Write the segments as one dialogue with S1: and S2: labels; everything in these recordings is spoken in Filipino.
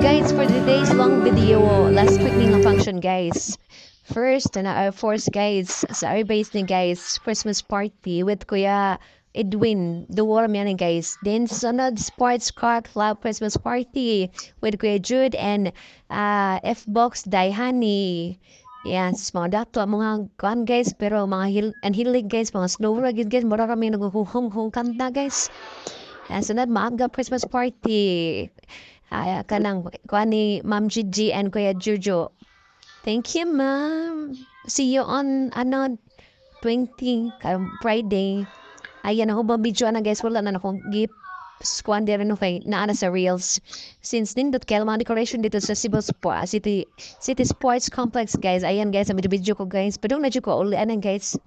S1: guys, for today's long video, last week ning function guys. First, na our force guys, sa our base ni guys, Christmas party with Kuya Edwin, the war yan guys. Then sunod sports car club Christmas party with Kuya Jude and F-Box Daihani. Yan, mga dato mga kuan guys, pero mga hilig guys, mga slow rugged guys, mura kami naghuhung kanta guys. Yan, sunod maaga Christmas party. Kanang kuan ni Ma'am Gigi and Kuya Jojo. Thank you, ma'am. See you on 20 Friday. Ayan ako ba video na guys, wala na akong gift squander no kay naana sa reels. Since nindot kay mga decoration dito sa Cebu City Sports Complex guys. Ayan guys, ang video ko guys. Padung na jud ko uli anan guys.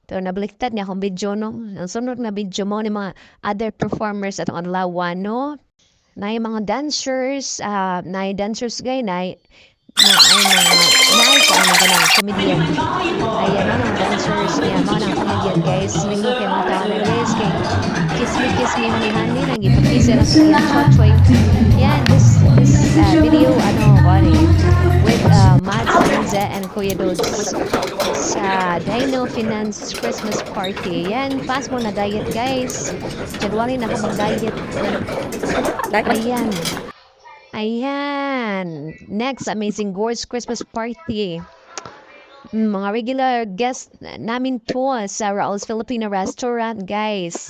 S1: To nabaliktad niya akong video no. Ang sunod na video mo ni mga other performers atong adlawan no. Na mga dancers, na dancers guys na comedian. Ayan mga dancers niya, mga comedian guys. Lingo kayo mga tao na guys. Kiss me honey nang ipag-kiss na sa iyan choy. Yeah, this video with Mads Linza and Kuya Dods sa Dino Finance Christmas Party. Yan, pass mo na diet guys. January na ako mag-diet. Ayan. Next, Amazing Gourds Christmas Party. Mga regular guest namin to sa Raul's Filipino Restaurant, guys.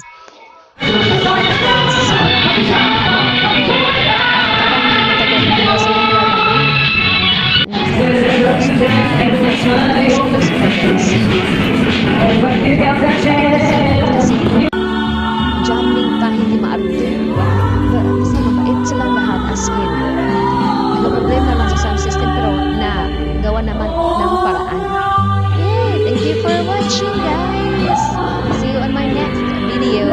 S1: Jumping pa, hindi maarute. Basta mabait silang lahat as in. May problema lang sa sound system pero gawa naman ng paraan. Yay! Thank you for watching guys! See you on my next video.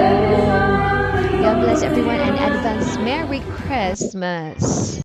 S1: God bless everyone and advance Merry Christmas!